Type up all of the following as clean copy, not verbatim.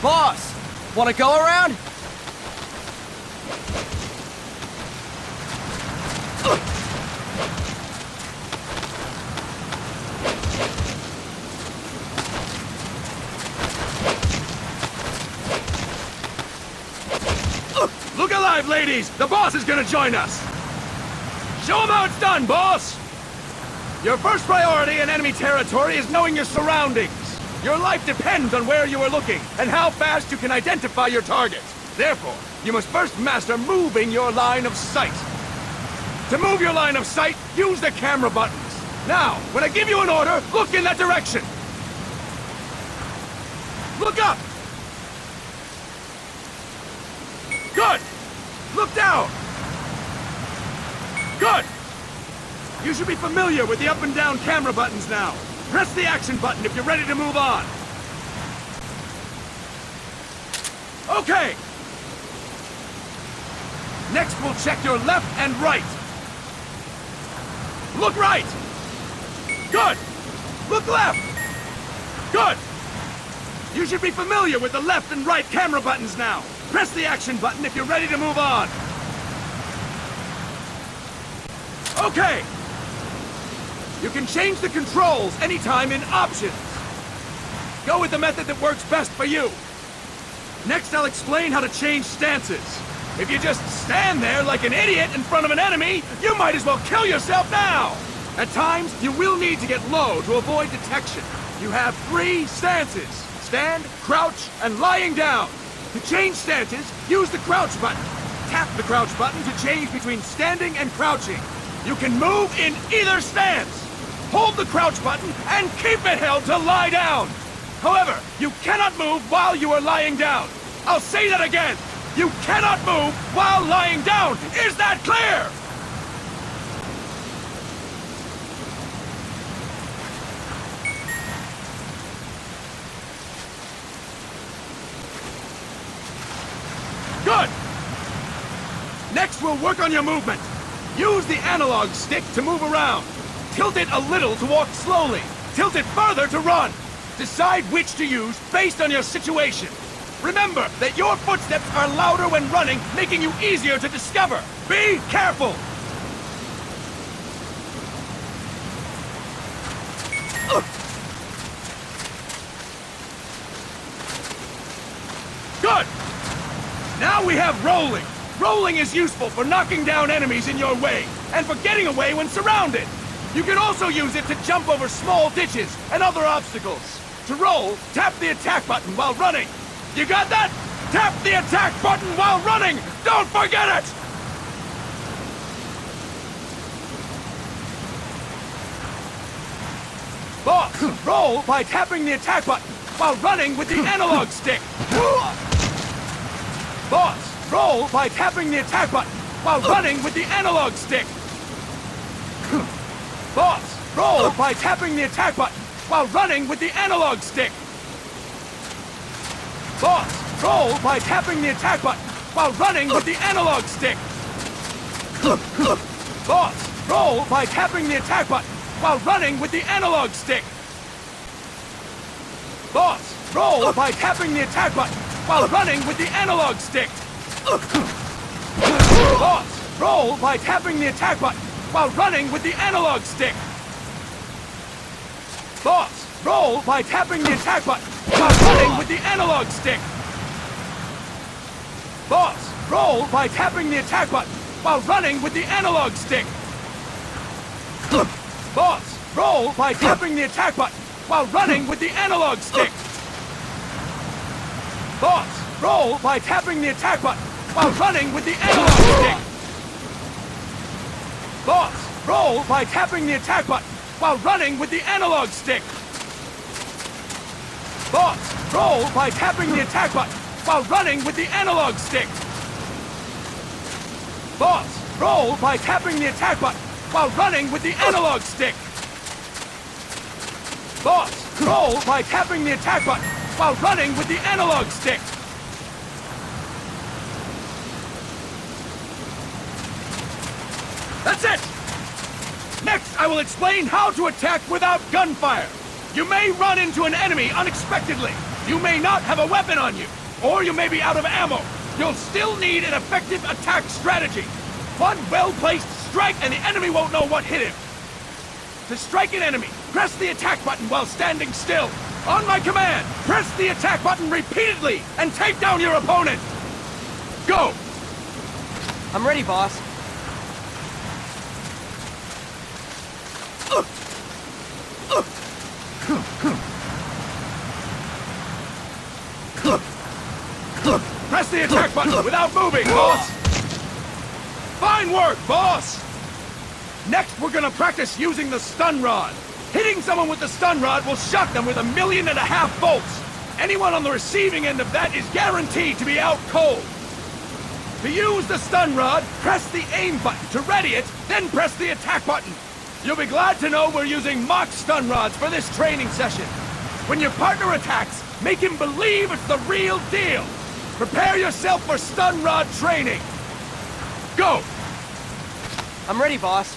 Boss, wanna go around? Look alive, ladies! The boss is gonna join us! Show him how it's done, boss! Your first priority in enemy territory is knowing your surroundings. Your life depends on where you are looking and how fast you can identify your target. Therefore, you must first master moving your line of sight. To move your line of sight, use the camera buttons. Now, when I give you an order, look in that direction. Look up! Good! Look down! Good! You should be familiar with the up and down camera buttons now. Press the action button if you're ready to move on. Okay! Next, we'll check your left and right. Look right! Good! Look left! Good! You should be familiar with the left and right camera buttons now. Press the action button if you're ready to move on. Okay! You can change the controls anytime in Options. Go with the method that works best for you. Next, I'll explain how to change stances. If you just stand there like an idiot in front of an enemy, you might as well kill yourself now! At times, you will need to get low to avoid detection. You have 3 stances: stand, crouch, and lying down. To change stances, use the crouch button. Tap the crouch button to change between standing and crouching. You can move in either stance. Hold the crouch button and keep it held to lie down. However, you cannot move while you are lying down. I'll say that again. You cannot move while lying down. Is that clear? Good! Next, we'll work on your movement. Use the analog stick to move around. Tilt it a little to walk slowly. Tilt it further to run. Decide which to use based on your situation. Remember that your footsteps are louder when running, making you easier to discover. Be careful! Good! Now we have rolling. Rolling is useful for knocking down enemies in your way, and for getting away when surrounded. You can also use it to jump over small ditches and other obstacles. To roll, tap the attack button while running. You got that? Tap the attack button while running! Don't forget it! Boss, roll by tapping the attack button while running with the analog stick. Boss, roll by tapping the attack button while running with the analog stick. Boss, roll by tapping the attack button while running with the analog stick. Boss, roll by tapping the attack button while running with the analog stick. Boss, roll by tapping the attack button while running with the analog stick. Boss, roll by tapping the attack button while running with the analog stick. Boss, roll by tapping the attack button while running with the analog stick. Boss, roll by tapping the attack button while running with the analog stick. Boss, roll by tapping the attack button while running with the analog stick. Boss, roll by tapping the attack button while running with the analog stick. Boss, roll by tapping the attack button while running with the analog stick. Boss, roll by tapping the attack button while running with the analog stick. Boss, roll by tapping the attack button while running with the analog stick. Boss, roll by tapping the attack button while running with the analog stick. Boss, roll by tapping the attack button while running with the analog stick. That's it! Next, I will explain how to attack without gunfire. You may run into an enemy unexpectedly. You may not have a weapon on you, or you may be out of ammo. You'll still need an effective attack strategy. One well-placed strike and the enemy won't know what hit him. To strike an enemy, press the attack button while standing still. On my command, press the attack button repeatedly and take down your opponent. Go! I'm ready, boss. Press the attack button without moving, boss! Fine work, boss! Next, we're gonna practice using the stun rod. Hitting someone with the stun rod will shock them with 1.5 million volts. Anyone on the receiving end of that is guaranteed to be out cold. To use the stun rod, press the aim button to ready it, then press the attack button. You'll be glad to know we're using mock stun rods for this training session. When your partner attacks, make him believe it's the real deal. Prepare yourself for stun rod training. Go! I'm ready, boss.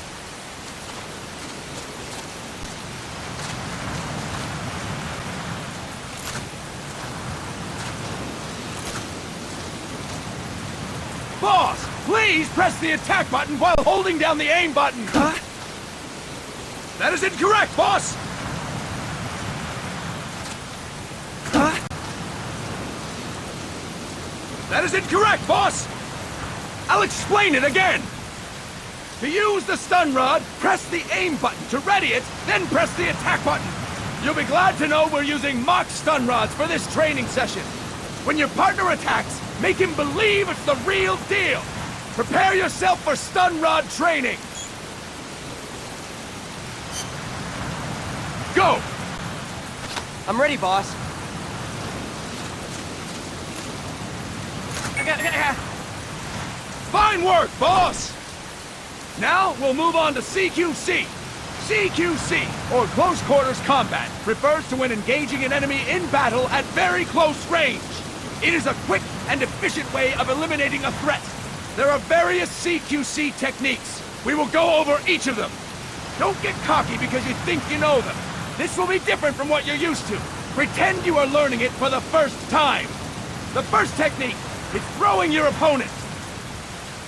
Boss, please press the attack button while holding down the aim button. Huh? That is incorrect, boss! Huh? That is incorrect, boss! I'll explain it again! To use the stun rod, press the aim button to ready it, then press the attack button. You'll be glad to know we're using mock stun rods for this training session. When your partner attacks, make him believe it's the real deal. Prepare yourself for stun rod training. Go! I'm ready, boss. Fine work, boss! Now, we'll move on to CQC. CQC, or Close Quarters Combat, refers to when engaging an enemy in battle at very close range. It is a quick and efficient way of eliminating a threat. There are various CQC techniques. We will go over each of them. Don't get cocky because you think you know them. This will be different from what you're used to. Pretend you are learning it for the first time. The first technique is throwing your opponent.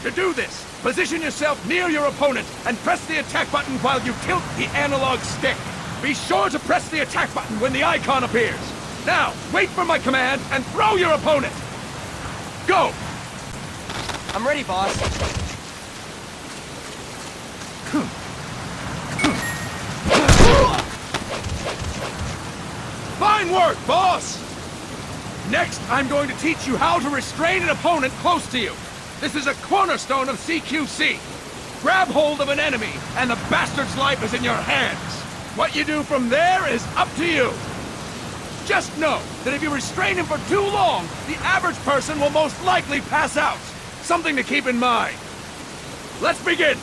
To do this, position yourself near your opponent and press the attack button while you tilt the analog stick. Be sure to press the attack button when the icon appears. Now, wait for my command and throw your opponent. Go! I'm ready, boss. Fine work, boss! Next, I'm going to teach you how to restrain an opponent close to you. This is a cornerstone of CQC. Grab hold of an enemy, and the bastard's life is in your hands. What you do from there is up to you. Just know that if you restrain him for too long, the average person will most likely pass out. Something to keep in mind. Let's begin.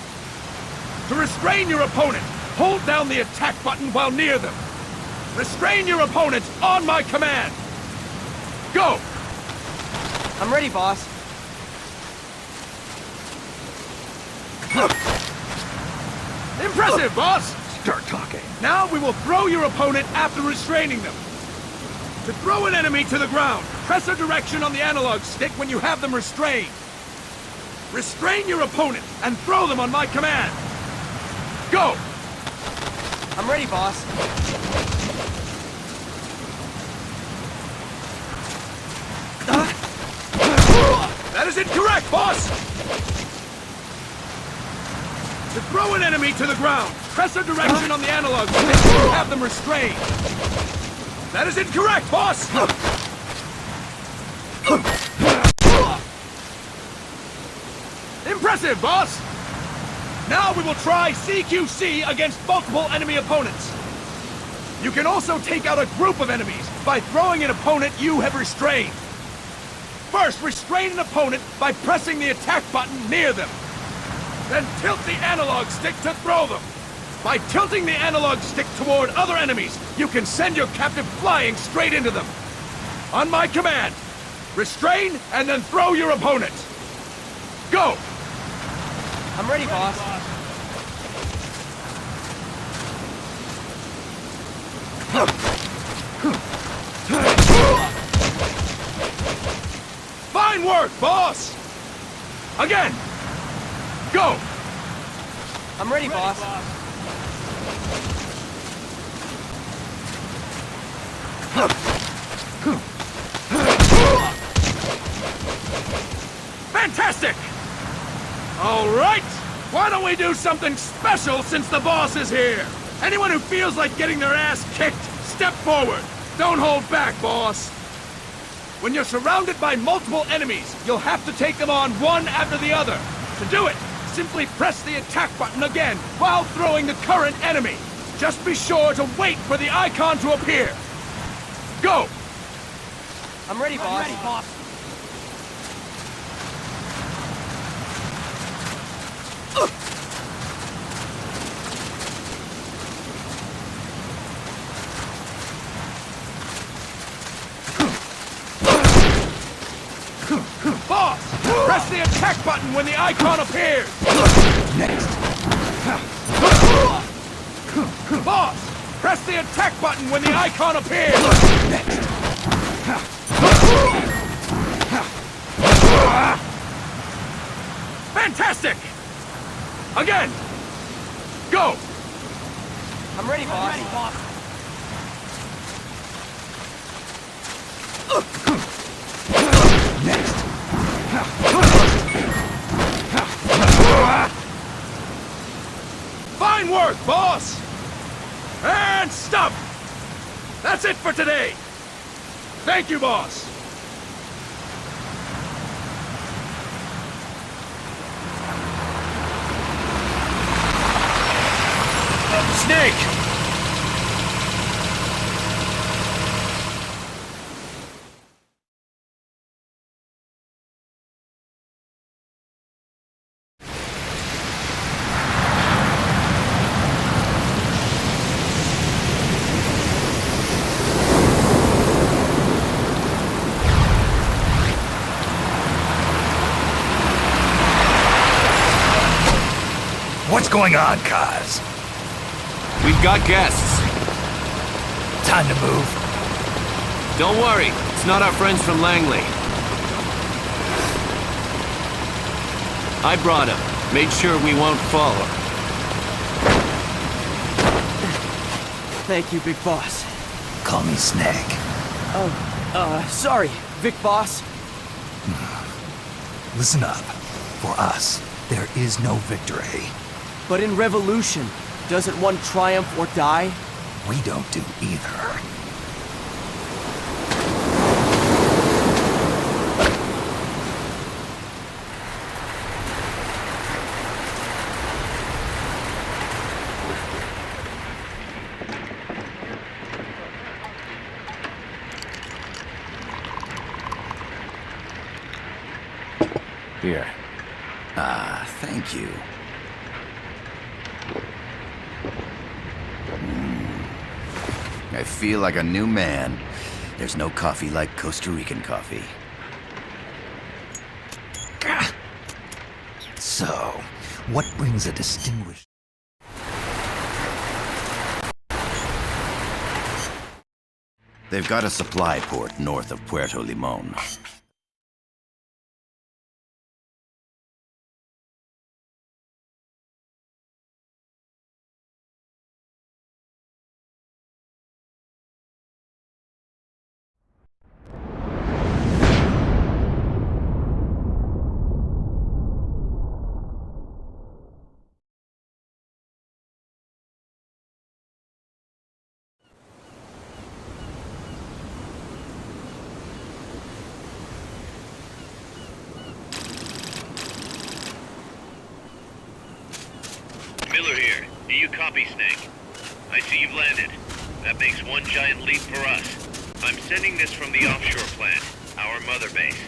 To restrain your opponent, hold down the attack button while near them. Restrain your opponent on my command. Go! I'm ready, boss. Impressive, boss! Start talking. Now we will throw your opponent after restraining them. To throw an enemy to the ground, press a direction on the analog stick when you have them restrained. Restrain your opponent and throw them on my command. Go! I'm ready, boss. That is incorrect, boss! To throw an enemy to the ground, press a direction on the analog stick when you have them restrained. That is incorrect, boss! Impressive, boss! Now we will try CQC against multiple enemy opponents. You can also take out a group of enemies by throwing an opponent you have restrained. First, restrain an opponent by pressing the attack button near them. Then tilt the analog stick to throw them. By tilting the analog stick toward other enemies, you can send your captive flying straight into them. On my command, restrain and then throw your opponent. Go! I'm ready, boss. boss! Again! Go! I'm ready, boss. Fantastic! All right! Why don't we do something special since the boss is here? Anyone who feels like getting their ass kicked, step forward. Don't hold back, boss. When you're surrounded by multiple enemies, you'll have to take them on one after the other. To do it, simply press the attack button again while throwing the current enemy. Just be sure to wait for the icon to appear. Go! I'm ready, boss. Boss! Press the attack button when the icon appears! Next. Boss! Press the attack button when the icon appears! Next. Fantastic! Again! Go! I'm ready, boss. Next. Fine work, boss! And stop! That's it for today! Thank you, boss! Snake! What's going on, Kaz? We've got guests. Time to move. Don't worry, it's not our friends from Langley. I brought him. Made sure we won't fall. Thank you, big boss. Call me Snake. Sorry, Vic boss. Listen up. For us, there is no victory. But in revolution, doesn't one triumph or die? We don't do either. Here. Thank you. I feel like a new man. There's no coffee like Costa Rican coffee. So, what brings a distinguished... They've got a supply port north of Puerto Limon. Miller here. Do you copy, Snake? I see you've landed. That makes one giant leap for us. I'm sending this from the offshore plant, our mother base.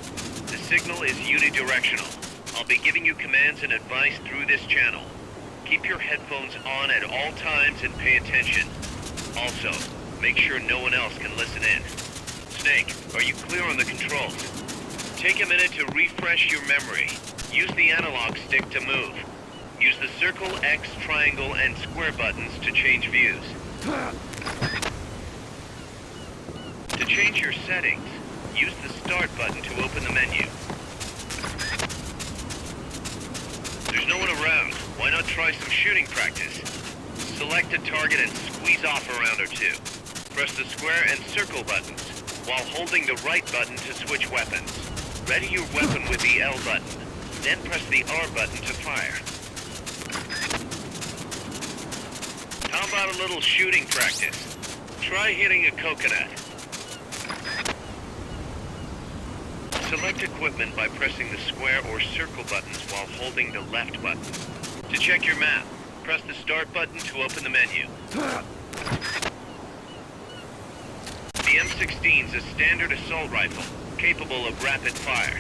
The signal is unidirectional. I'll be giving you commands and advice through this channel. Keep your headphones on at all times and pay attention. Also, make sure no one else can listen in. Snake, are you clear on the controls? Take a minute to refresh your memory. Use the analog stick to move. Use the circle, X, triangle, and square buttons to change views. To change your settings, use the Start button to open the menu. There's no one around. Why not try some shooting practice? Select a target and squeeze off a round or two. Press the square and circle buttons, while holding the right button to switch weapons. Ready your weapon with the L button, then press the R button to fire. How about a little shooting practice? Try hitting a coconut. Select equipment by pressing the square or circle buttons while holding the left button. To check your map, press the start button to open the menu. The M16's a standard assault rifle, capable of rapid fire.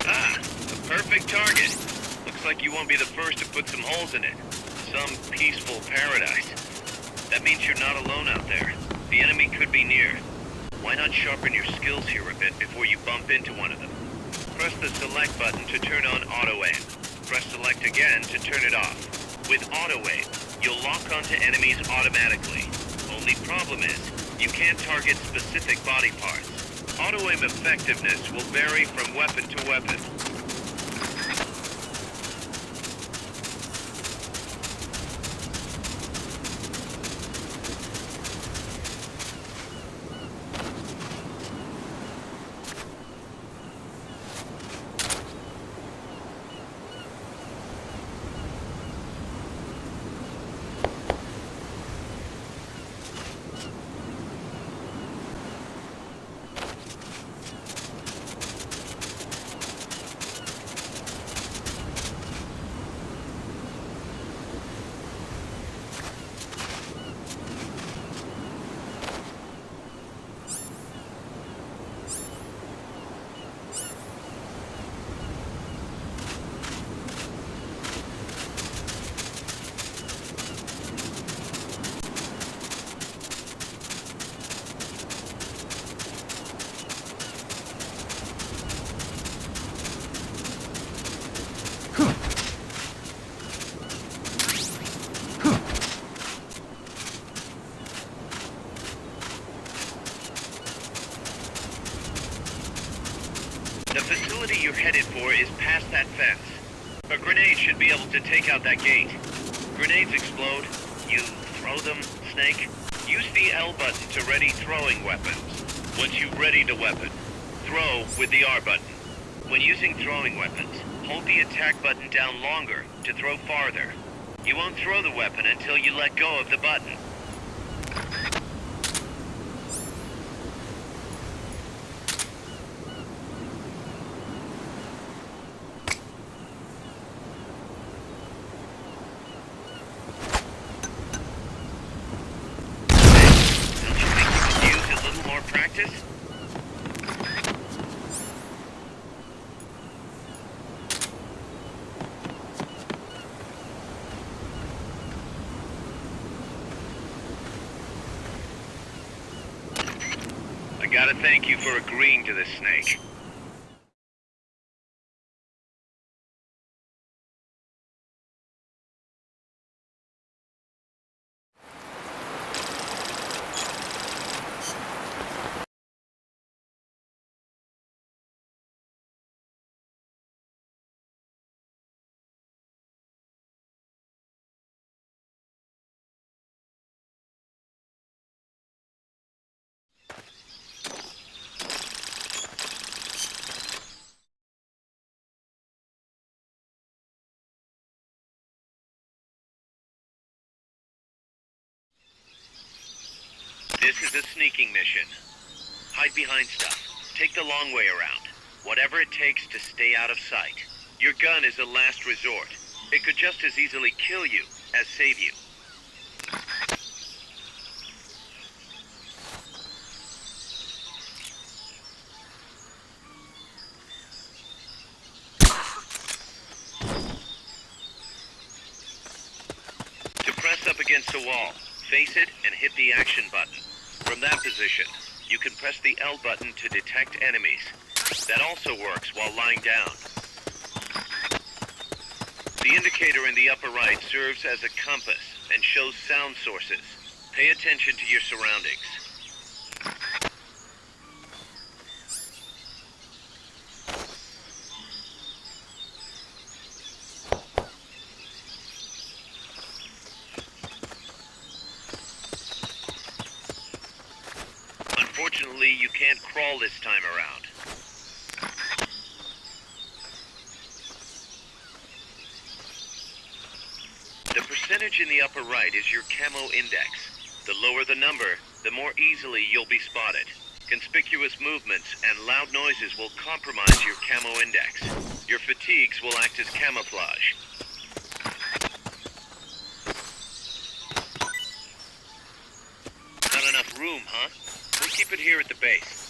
Ah, a perfect target. Looks like you won't be the first to put some holes in it. Some peaceful paradise. That means you're not alone out there. The enemy could be near. Why not sharpen your skills here a bit before you bump into one of them? Press the select button to turn on auto aim. Press select again to turn it off. With auto aim, you'll lock onto enemies automatically. Only problem is, you can't target specific body parts. Auto aim effectiveness will vary from weapon to weapon. The facility you're headed for is past that fence. A grenade should be able to take out that gate. Grenades explode. You throw them, Snake. Use the L button to ready throwing weapons. Once you ready the weapon, throw with the R button. When using throwing weapons, hold the attack button down longer to throw farther. You won't throw the weapon until you let go of the button. Practice? I gotta thank you for agreeing to this, Snake. This is a sneaking mission. Hide behind stuff. Take the long way around. Whatever it takes to stay out of sight. Your gun is a last resort. It could just as easily kill you as save you. To press up against a wall, face it and hit the action button. From that position, you can press the L button to detect enemies. That also works while lying down. The indicator in the upper right serves as a compass and shows sound sources. Pay attention to your surroundings. Unfortunately, you can't crawl this time around. The percentage in the upper right is your camo index. The lower the number, the more easily you'll be spotted. Conspicuous movements and loud noises will compromise your camo index. Your fatigues will act as camouflage. Not enough room, huh? We'll keep it here at the base.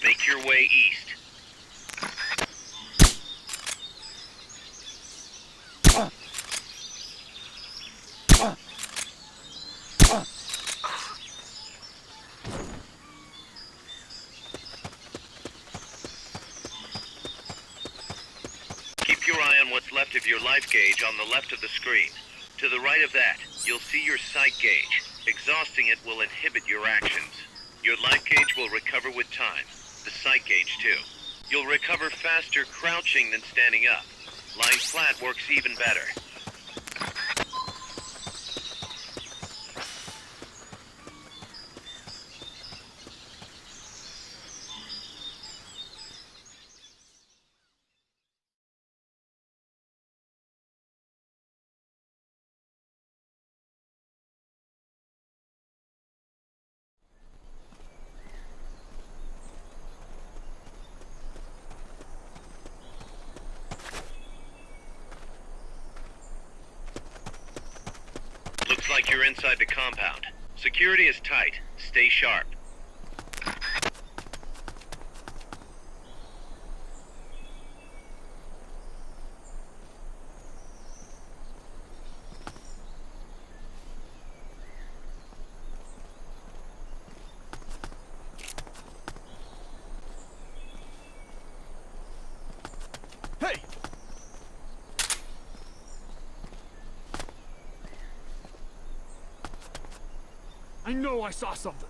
Make your way east. Keep your eye on what's left of your life gauge on the left of the screen. To the right of that, you'll see your sight gauge. Exhausting it will inhibit your actions. Your life gauge will recover with time. The sight gauge, too. You'll recover faster crouching than standing up. Lying flat works even better. Looks like you're inside the compound. Security is tight. Stay sharp. Hey! I know I saw something.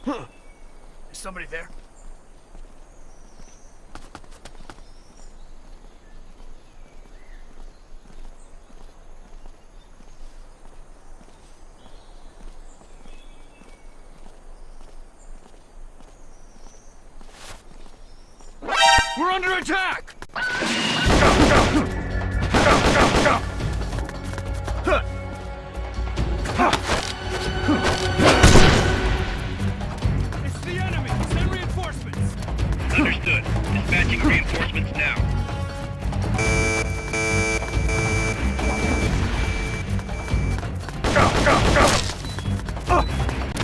Huh. Is somebody there? We're under attack! It's the enemy! Send reinforcements! Understood. Dispatching reinforcements now.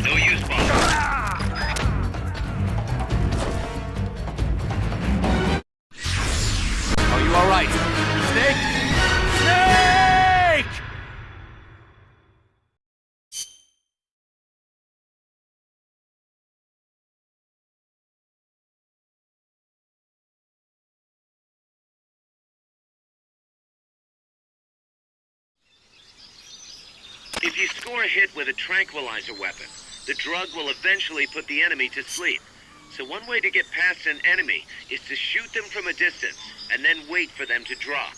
No use, boss. Are you alright? Snake? Snake! If you score a hit with a tranquilizer weapon, the drug will eventually put the enemy to sleep. So one way to get past an enemy is to shoot them from a distance, and then wait for them to drop.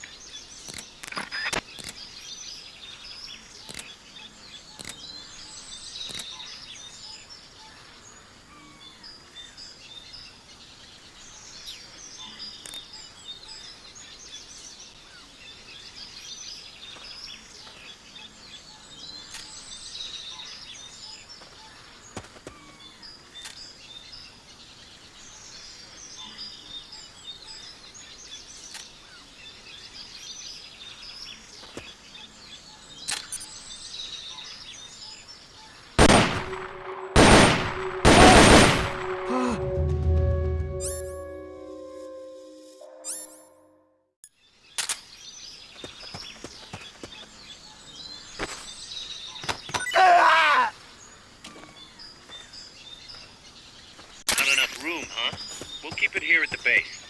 Room, huh? We'll keep it here at the base.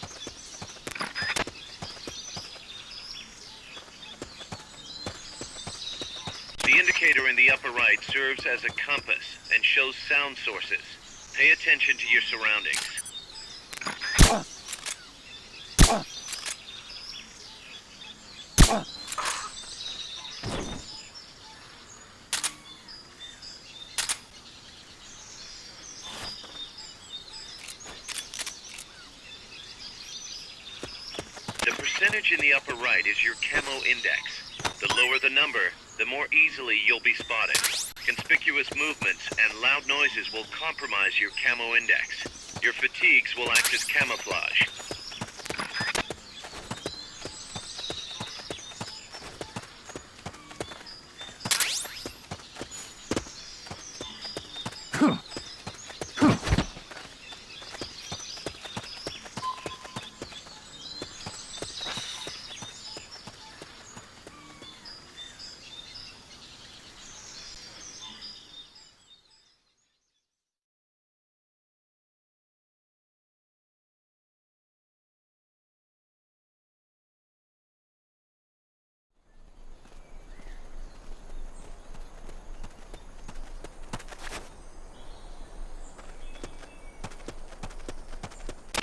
The indicator in the upper right serves as a compass and shows sound sources. Pay attention to your surroundings. The percentage in the upper right is your camo index. The lower the number, the more easily you'll be spotted. Conspicuous movements and loud noises will compromise your camo index. Your fatigues will act as camouflage.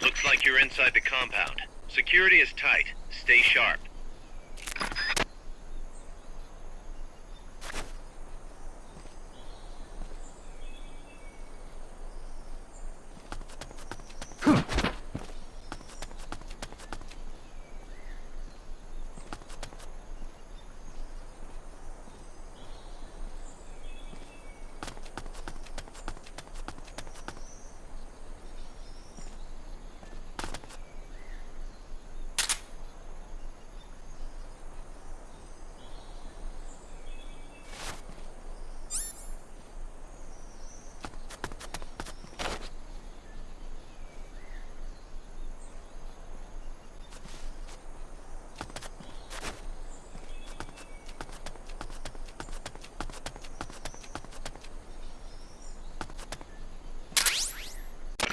Looks like you're inside the compound. Security is tight. Stay sharp.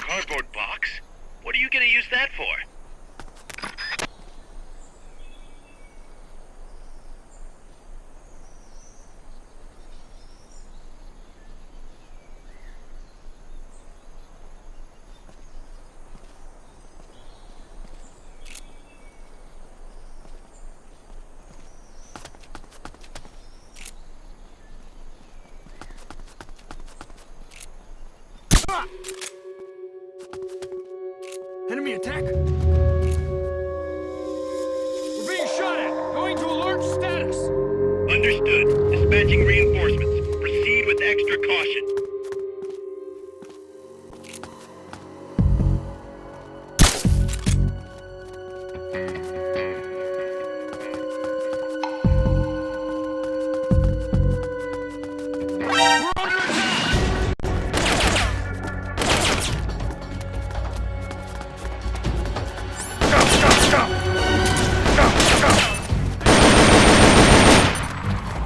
Cardboard box? What are you gonna use that for? Enemy attack! We're being shot at! Going to alert status! Understood. Dispatching reinforcements. Proceed with extra caution.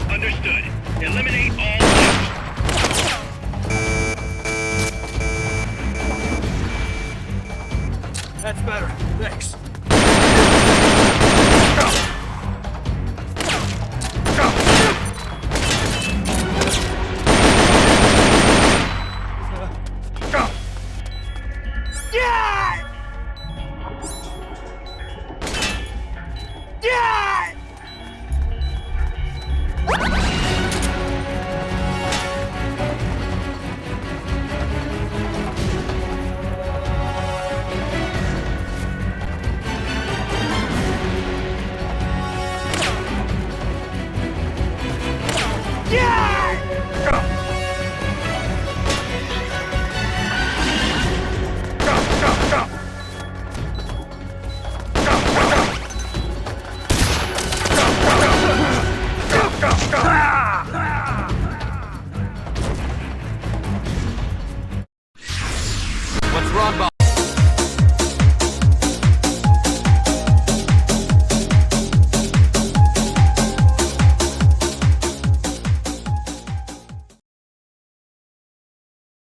Understood. Eliminate all left. What's wrong, boss?